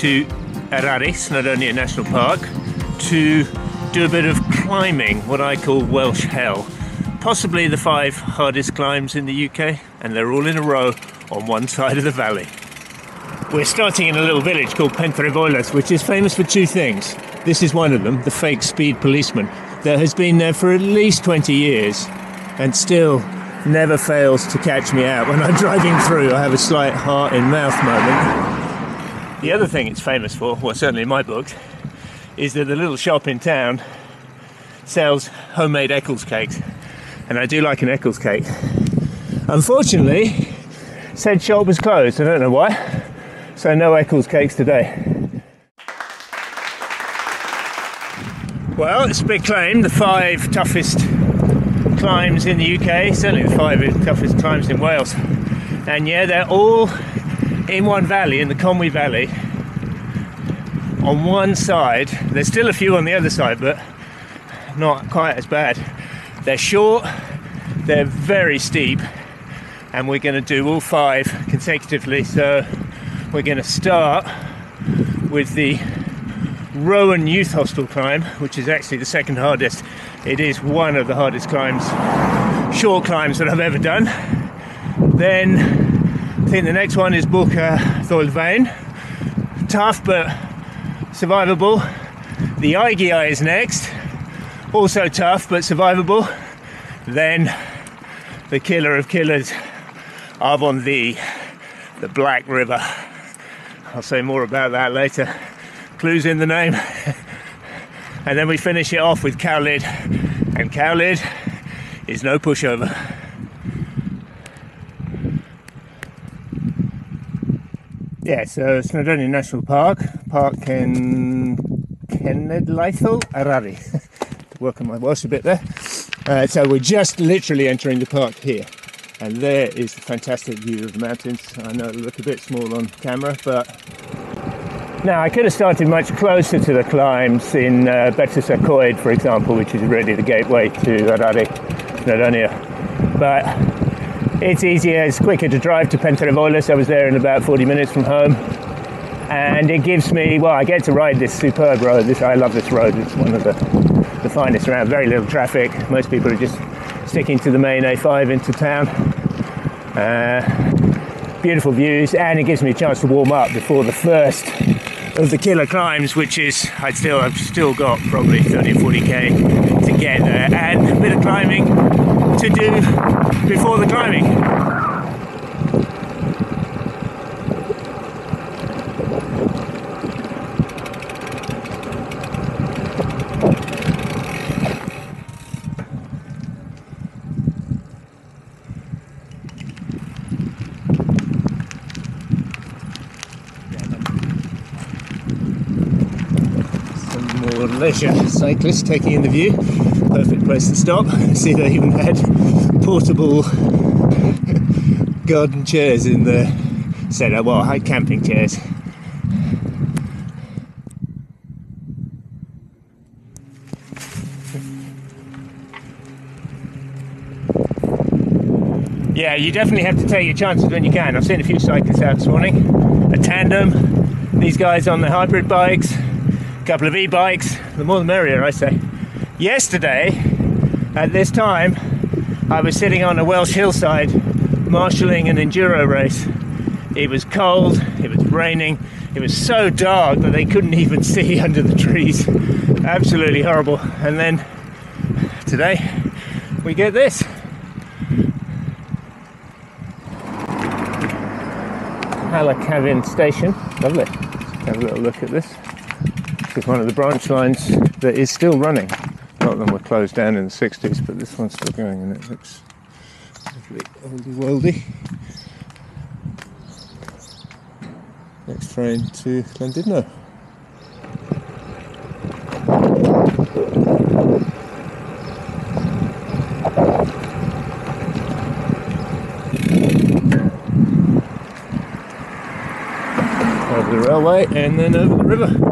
to Eryri, Snowdonia National Park, to do a bit of climbing, what I call Welsh hell. Possibly the 5 hardest climbs in the UK, and they're all in a row on one side of the valley. We're starting in a little village called Pentreboilus, which is famous for 2 things. This is one of them, the fake speed policeman, that has been there for at least 20 years and still never fails to catch me out. When I'm driving through, I have a slight heart-in-mouth moment. The other thing it's famous for, well, certainly in my books, is that the little shop in town sells homemade Eccles cakes. And I do like an Eccles cake. Unfortunately, said shop was closed. I don't know why. So no Eccles cakes today. Well, it's a big claim, the 5 toughest climbs in the UK, certainly the 5 toughest climbs in Wales. And yeah, they're all in one valley, in the Conwy Valley. On one side, there's still a few on the other side, but not quite as bad. They're short, they're very steep, and we're going to do all 5 consecutively. So we're going to start with the Rowan Youth Hostel climb, which is actually the 2nd hardest. It is one of the hardest climbs, short climbs that I've ever done. Then I think the next one is Bwca Thorlvain. Tough but survivable. The Aegi is next, also tough but survivable. Then the killer of killers, Afon Ddu, the Black River. I'll say more about that later. Clues in the name. And then we finish it off with Cowlid, and Cowlid is no pushover. Yeah, so Snowdonia National Park, Park in Cenedlaethol Eryri. Work on my Welsh a bit there. So we're just literally entering the park here, and there is the fantastic view of the mountains. I know it'll look a bit small on camera, but now I could have started much closer to the climbs in Coed, for example, which is really the gateway to Eryri, Snowdonia. But it's easier, it's quicker to drive to Pentreboilus. I was there in about 40 minutes from home, and it gives me, well, I get to ride this superb road. I love this road. It's one of the finest around. Very little traffic. Most people are just sticking to the main A5 into town. Beautiful views, and it gives me a chance to warm up before the first of the killer climbs, which is I've still got probably 30 or 40k to get there, and a bit of climbing to do before the climbing. Leisure cyclists taking in the view. Perfect place to stop. I see they even had portable garden chairs in the setup. Well, high camping chairs. Yeah, you definitely have to take your chances when you can. I've seen a few cyclists out this morning. A tandem, these guys on the hybrid bikes, a couple of e-bikes, the more the merrier, I say. Yesterday, at this time, I was sitting on a Welsh hillside marshalling an enduro race. It was cold, it was raining, it was so dark that they couldn't even see under the trees. Absolutely horrible. And then today, we get this. Halacavin Station, lovely. Let's have a little look at this. This is one of the branch lines that is still running. A lot of them were closed down in the 60s, but this one's still going, and it looks lovely, oldie-worldy. Next train to Llandudno. Over the railway and then over the river.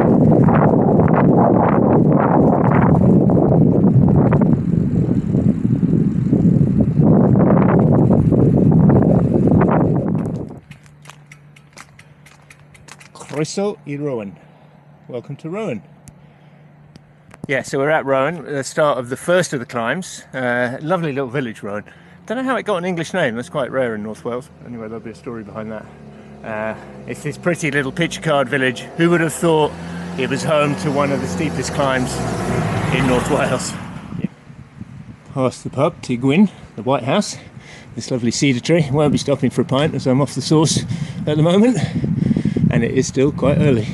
Croeso I Rowan. Welcome to Rowan. Yeah, so we're at Rowan, the start of the first of the climbs. Lovely little village, Rowan. Don't know how it got an English name, that's quite rare in North Wales. Anyway, there'll be a story behind that. It's this pretty little picture card village. Who would have thought it was home to one of the steepest climbs in North Wales? Past the pub, Ty Gwyn, the White House. This lovely cedar tree. Won't be stopping for a pint as I'm off the source at the moment. And it is still quite early.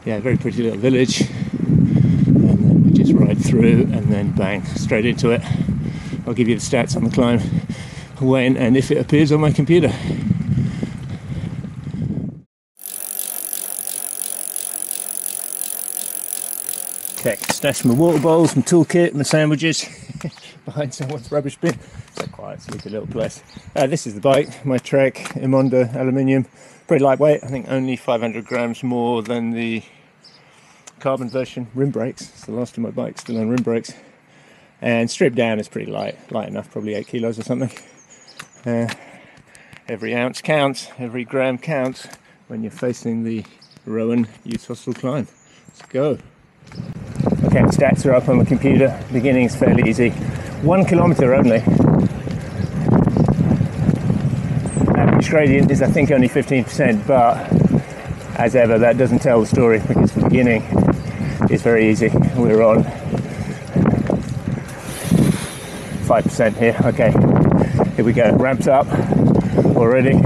Yeah, very pretty little village. And then we just ride through and then bang, straight into it. I'll give you the stats on the climb when and if it appears on my computer. Okay, stash my water bowls, my toolkit, my sandwiches behind someone's rubbish bin. It's a quiet, sleepy little place. This is the bike, my Trek Imonda aluminium. Pretty lightweight, I think only 500 grams more than the carbon version. Rim brakes, it's the last of my bikes still on rim brakes. And stripped down is pretty light enough, probably 8 kilos or something. Every ounce counts, every gram counts when you're facing the Rowan Youth Hostel climb. Let's go. Okay, stats are up on the computer. Beginning's fairly easy. 1 kilometre only. Average gradient is I think only 15%, but as ever that doesn't tell the story because the beginning is very easy. We're on 5% here. Okay, here we go. Ramps up already.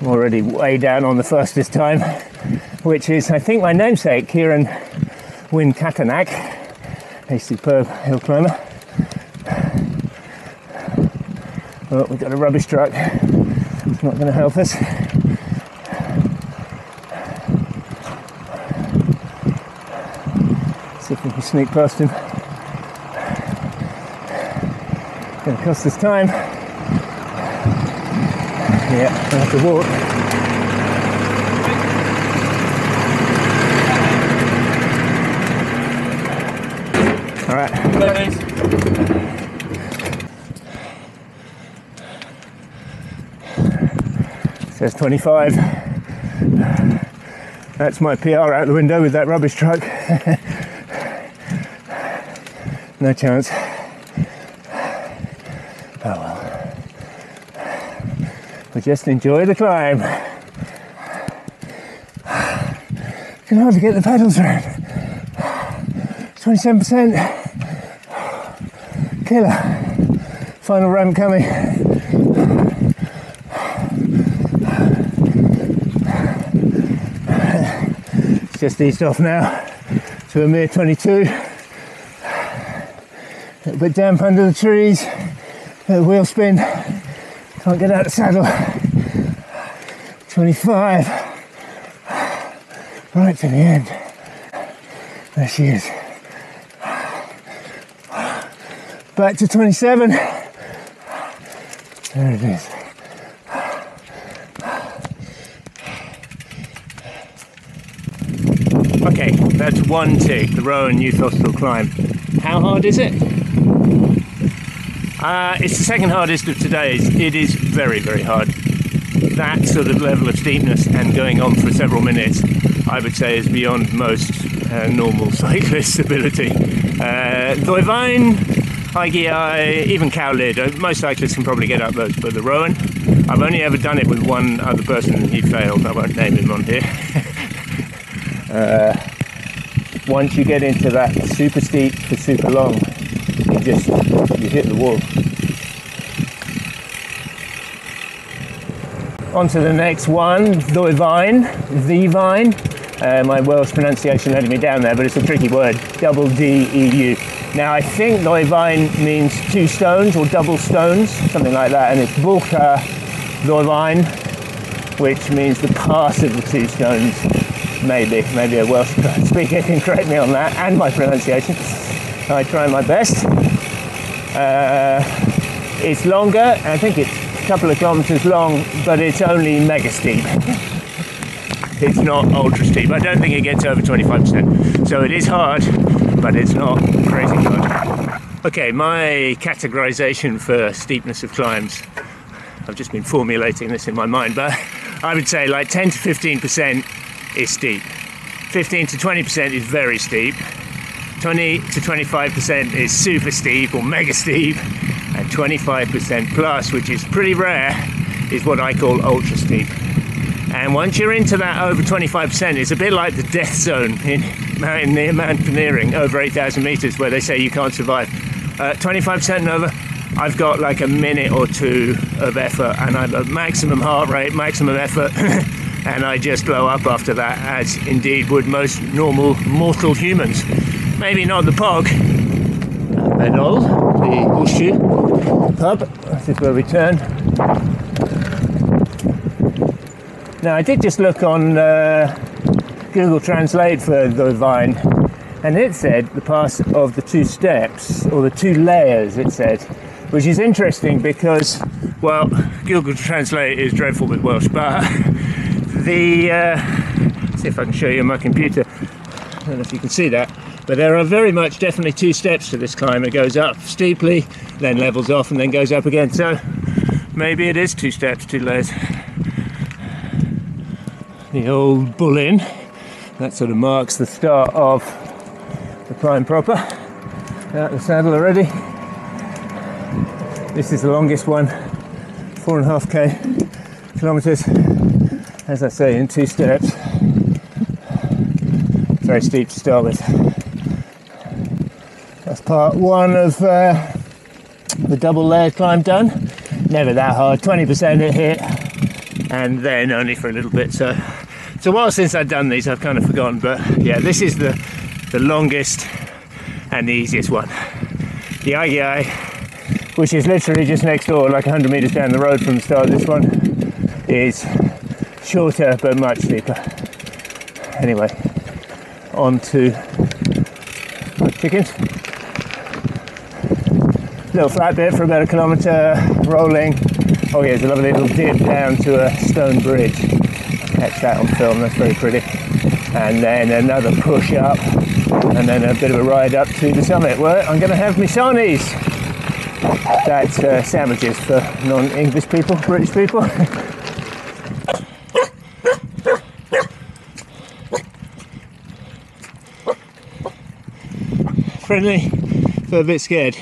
I'm already way down on the fastest time, which is I think my namesake, Kieran Wyn Catanac, a superb hill climber. Well, we've got a rubbish truck. It's not going to help us. See if we can sneak past him. It's going to cost us time. Yeah, I have to walk. All right. Says 25. That's my PR out the window with that rubbish truck. No chance. Oh well. We just enjoy the climb. Can hardly get the pedals around. 27%. Killer. Final ramp coming. It's just eased off now to a mere 22. A little bit damp under the trees. Little wheel spin. Can't get out the saddle. 25. Right to the end. There she is. Back to 27. There it is. Okay, that's one tick, the Rowan Youth Hostel climb. How hard is it? It's the second hardest of today's. It is very, very hard. That sort of level of steepness and going on for several minutes, I would say, is beyond most normal cyclists' ability. Dwyfine, Hygiai, even Cowlid, most cyclists can probably get up those, but the Rowan, I've only ever done it with one other person and he failed. I won't name him on here. Once you get into that super steep to super long, you hit the wall. On to the next one, Dwyfine, the Vine. My Welsh pronunciation letting me down there, but it's a tricky word, double D-E-U. Now I think Dwyfine means two stones or double stones, something like that, and it's Bulka Dwyfine, which means the pass of the two stones. Maybe a Welsh speaker can correct me on that, and my pronunciation. I try my best. It's longer, I think it's a couple of kilometres long, but it's only mega steep. It's not ultra steep. I don't think it gets over 25%. So it is hard, but it's not crazy hard. Okay, my categorization for steepness of climbs, I've just been formulating this in my mind, but I would say like 10 to 15% is steep. 15 to 20% is very steep. 20 to 25% is super steep or mega steep. And 25% plus, which is pretty rare, is what I call ultra steep. And once you're into that over 25%, it's a bit like the death zone in mountaineering over 8,000 meters, where they say you can't survive. 25% and over, I've got like a minute or two of effort, and I'm at maximum heart rate, maximum effort, and I just blow up after that, as indeed would most normal mortal humans. Maybe not the pog, but all the horseshoe pub. This is where we turn. Now, I did just look on Google Translate for the vine, and it said the pass of the 2 steps, or the 2 layers, it said, which is interesting because, well, Google Translate is dreadful with Welsh, but the, let's see if I can show you on my computer, I don't know if you can see that, but there are very much definitely 2 steps to this climb. It goes up steeply, then levels off, and then goes up again, so maybe it is 2 steps, 2 layers. The old bull in, that sort of marks the start of the climb proper. Out the saddle already. This is the longest one, 4.5 kilometers, as I say, in 2 steps. Very steep to start with. That's part 1 of the double layered climb done. Never that hard, 20% it hit, and then only for a little bit. So it's a while since I've done these, I've kind of forgotten, but yeah, this is the longest and the easiest one. The IGI, which is literally just next door, like 100 meters down the road from the start of this one, is shorter but much steeper. Anyway, on to chickens. Little flat bit for about 1 kilometer, rolling. Oh yeah, there's a lovely little dip down to a stone bridge. Catch that on film, that's very pretty. And then another push up, and then a bit of a ride up to the summit, where I'm going to have my sarnies. That's sandwiches for non-English people, British people. Friendly, but a bit scared.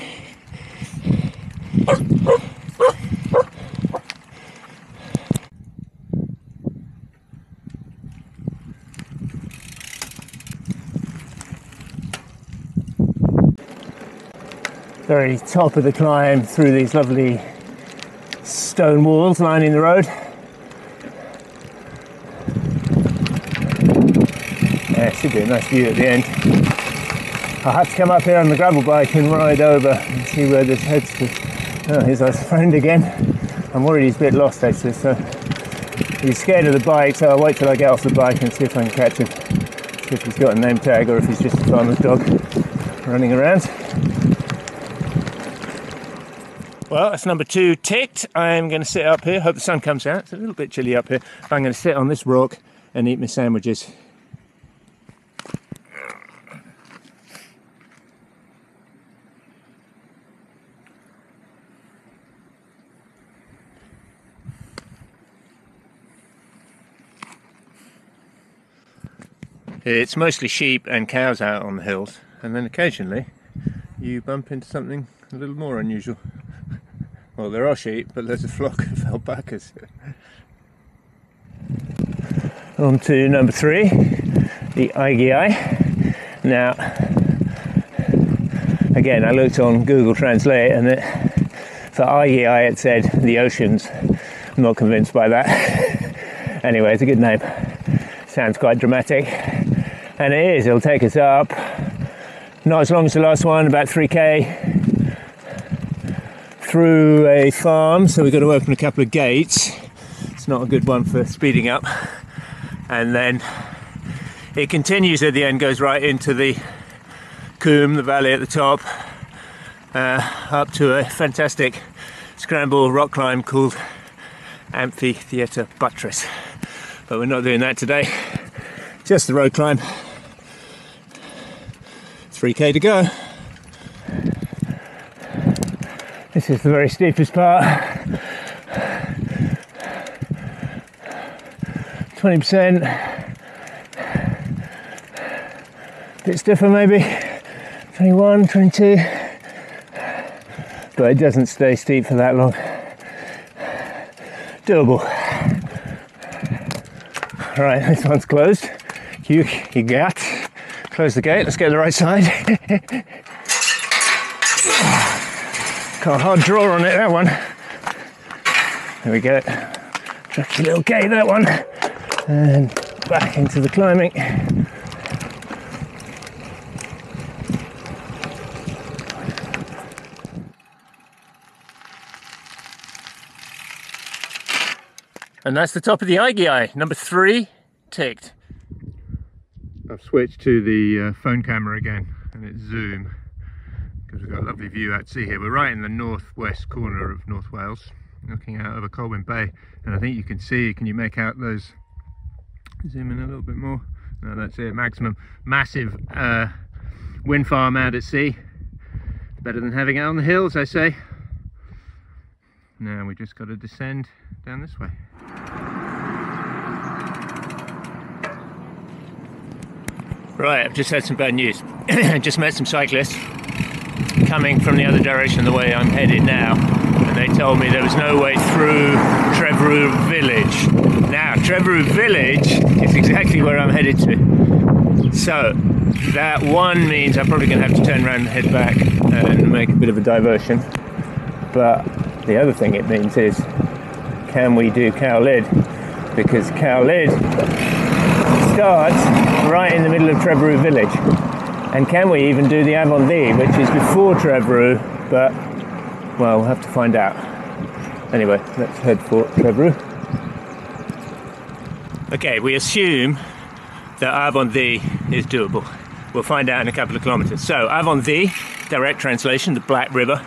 Very top of the climb through these lovely stone walls lining the road. Yeah, it should be a nice view at the end. I'll have to come up here on the gravel bike and ride over and see where this heads to. Oh, here's our friend again. I'm worried he's a bit lost actually, so he's scared of the bike, so I'll wait till I get off the bike and see if I can catch him. See if he's got a name tag or if he's just a farmer's dog running around. Well, that's number 2 ticked. I'm going to sit up here. Hope the sun comes out. It's a little bit chilly up here. I'm going to sit on this rock and eat my sandwiches. It's mostly sheep and cows out on the hills, and then occasionally you bump into something a little more unusual. Well, there are sheep, but there's a flock of alpacas. On to number 3, the IGI. Now, again, I looked on Google Translate, and for IGI it said the oceans. I'm not convinced by that. Anyway, it's a good name. Sounds quite dramatic. And it is, it'll take us up, not as long as the last one, about 3k, through a farm, so we've got to open a couple of gates. It's not a good one for speeding up. And then it continues at the end, goes right into the Coombe, the valley at the top, up to a fantastic scramble rock climb called Amphitheatre Buttress. But we're not doing that today, just the road climb. 3k to go. This is the very steepest part. 20%. Bit stiffer maybe. 21, 22. But it doesn't stay steep for that long. Doable. Right, this one's closed. You got. Close the gate, let's go to the right side. Got a hard draw on it, that one. There we go. Tricky little gate, that one. And back into the climbing. And that's the top of the Igi, number 3 ticked. I've switched to the phone camera again and it's zoom because we've got a lovely view out to sea here. We're right in the northwest corner of North Wales, looking out over Colwyn Bay, and I think you can see, can you make out those, zoom in a little bit more, no, that's it, maximum, massive wind farm out at sea. Better than having it on the hills, I say. Now we just got to descend down this way. Right, I've just had some bad news. I just met some cyclists coming from the other direction the way I'm headed now, and they told me there was no way through Trevorrow village. Now, Trevorrow village is exactly where I'm headed to. So, that one means I'm probably going to have to turn around and head back and make a bit of a diversion. But the other thing it means is, can we do Cowlid? Because Cowlid starts right in the middle of Trevorrow village. And can we even do the Afon Ddu, which is before Trevorrow, but, well, we'll have to find out. Anyway, let's head for Trevorrow. Okay, we assume that Afon Ddu is doable. We'll find out in a couple of kilometres. So, Afon Ddu, direct translation, the Black River.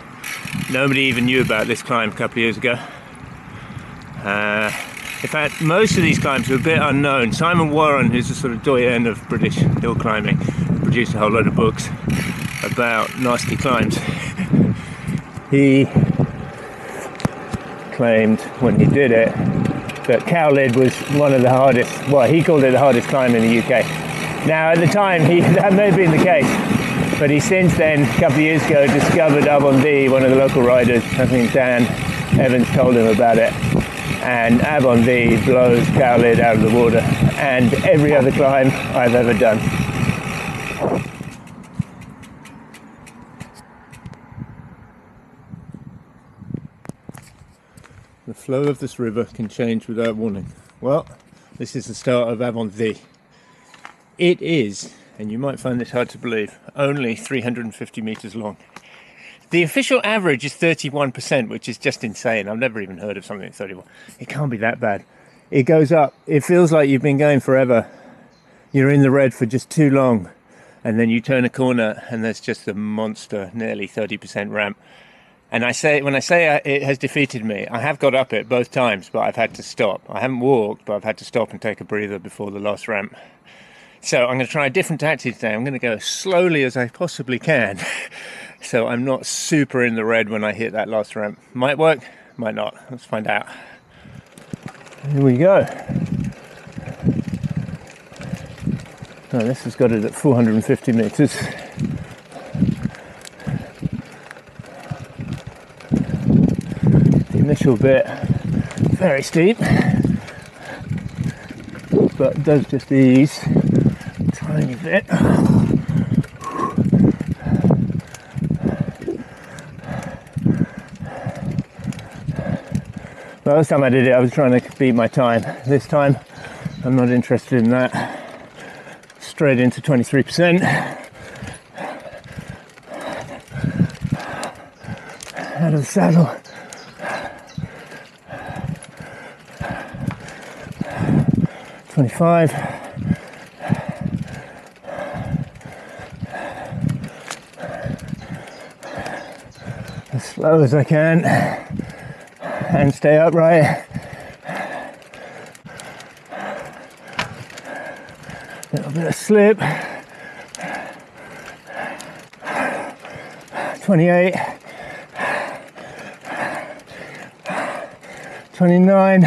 Nobody even knew about this climb a couple of years ago. In fact, most of these climbs are a bit unknown. Simon Warren, who's a sort of doyen of British hill climbing, produced a whole load of books about nasty climbs. He claimed when he did it that Cowlid was one of the hardest, well, he called it the hardest climb in the UK. Now, at the time, that may have been the case, but he since then, a couple of years ago, discovered Afon Ddu, one of the local riders, I think Dan Evans told him about it. And Afon Ddu blows Cowlid out of the water, and every other climb I've ever done. The flow of this river can change without warning. Well, this is the start of Afon Ddu. It is, and you might find this hard to believe, only 350 metres long. The official average is 31%, which is just insane. I've never even heard of something at 31. It can't be that bad. It goes up. It feels like you've been going forever. You're in the red for just too long. And then you turn a corner and there's just a monster, nearly 30% ramp. And when I say it has defeated me, I have got up it both times, but I've had to stop. I haven't walked, but I've had to stop and take a breather before the last ramp. So I'm going to try a different tactic today. I'm going to go as slowly as I possibly can. So I'm not super in the red when I hit that last ramp. Might work, might not. Let's find out. Here we go. Oh, this has got it at 450 metres. The initial bit, very steep, but does just ease a tiny bit. Last time I did it, I was trying to beat my time. This time, I'm not interested in that. Straight into 23%. Out of the saddle. $25. As slow as I can. And stay upright. Little bit of slip. 28. 29,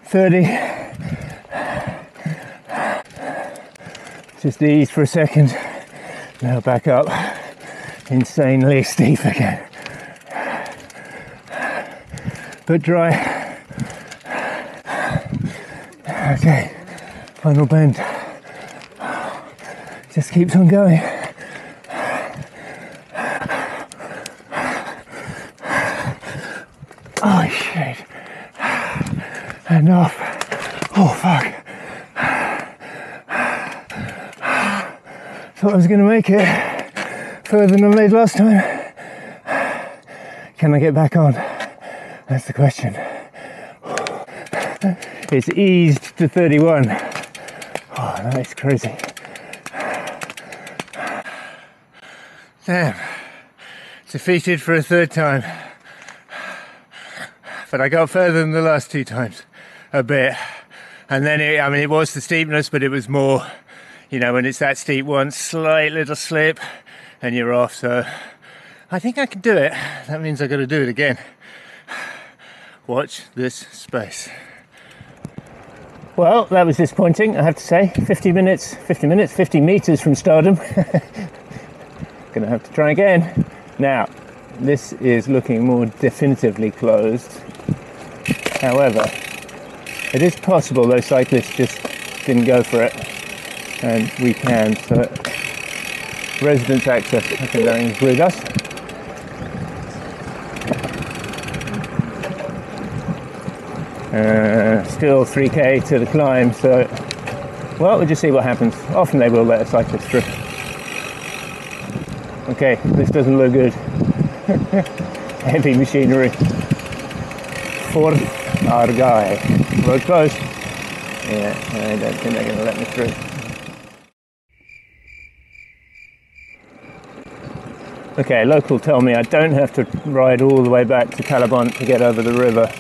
30. Just ease for a second. Now back up. Insanely steep again. But dry. Okay, final bend. Just keeps on going. Oh shit. And off. Oh fuck. Thought I was going to make it further than I made last time. Can I get back on? That's the question. It's eased to 31. Oh, that is crazy. Damn. Defeated for a third time. But I got further than the last two times. A bit. And then, it was the steepness, but it was more, you know, when it's that steep once, slight little slip, and you're off. So I think I can do it. That means I've got to do it again. Watch this space. Well, that was disappointing, I have to say. 50 meters from stardom. Gonna have to try again. Now, this is looking more definitively closed. However, it is possible those cyclists just didn't go for it, and we can. So, residence access, I think that includes us. Still 3k to the climb, so, well, we'll just see what happens. Often they will let a cyclist through. Okay, this doesn't look good. Heavy machinery. For our guy. Road closed. Yeah, I don't think they're going to let me through. Okay, local tell me I don't have to ride all the way back to Calabont to get over the river,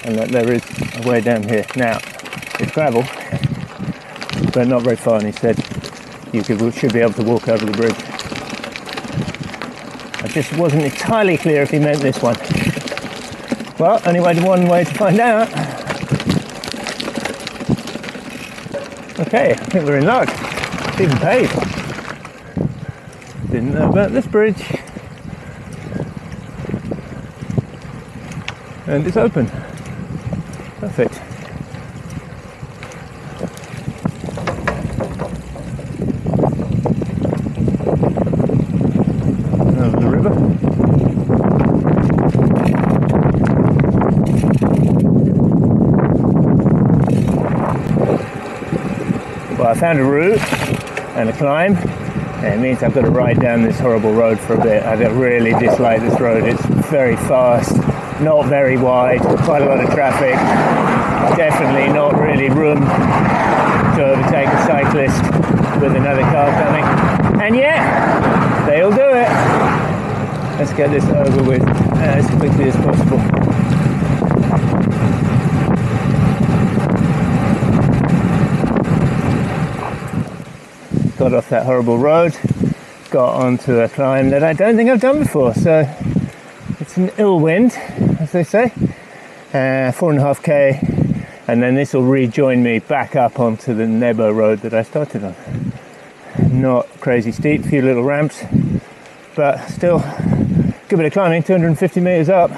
and that there is a way down here. Now, it's gravel, but not very far, and he said you should be able to walk over the bridge. I just wasn't entirely clear if he meant this one. Well, only one way to find out. Okay, I think we're in luck. It's even paved. Didn't know about this bridge. And it's open. Perfect. Over the river. Well, I found a route and a climb, and it means I've got to ride down this horrible road for a bit. I really dislike this road. It's very fast, not very wide, quite a lot of traffic. Definitely not really room to overtake a cyclist with another car coming. And yet, they'll do it. Let's get this over with as quickly as possible. Got off that horrible road, got onto a climb that I don't think I've done before, so it's an ill wind, as they say. 4.5k, and then this will rejoin me back up onto the Nebo road that I started on. Not crazy steep, few little ramps, but still good bit of climbing, 250 meters up.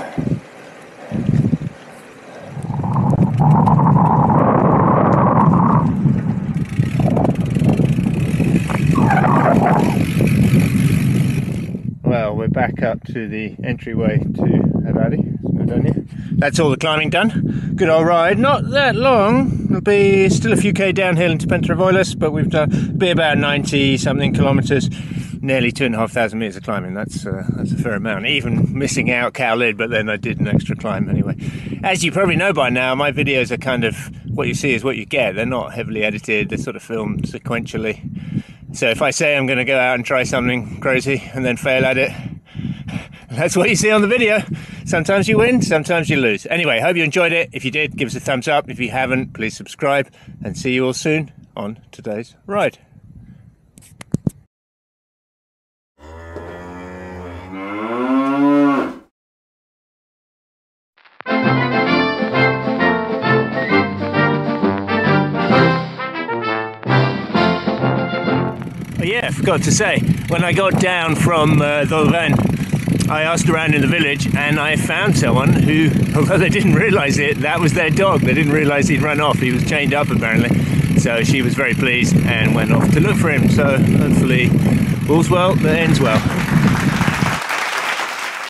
Well, we're back up to the entryway to Avadi. That's all the climbing done. Good old ride, not that long. It'll be still a few k downhill into Pentravoilus, but we've done be about 90 something kilometers, nearly 2,500 meters of climbing. That's a fair amount, even missing out Cowlid, but then I did an extra climb anyway. As you probably know by now, my videos are kind of what you see is what you get. They're not heavily edited, they're sort of filmed sequentially. So if I say I'm going to go out and try something crazy and then fail at it, that's what you see on the video. Sometimes you win, sometimes you lose. Anyway, hope you enjoyed it. If you did, give us a thumbs up. If you haven't, please subscribe, and see you all soon on today's ride. yeah, I forgot to say, when I got down from Ddulfen, I asked around in the village and I found someone who, although they didn't realise it, that was their dog. They didn't realise he'd run off. He was chained up apparently. So she was very pleased and went off to look for him. So hopefully all's well that ends well.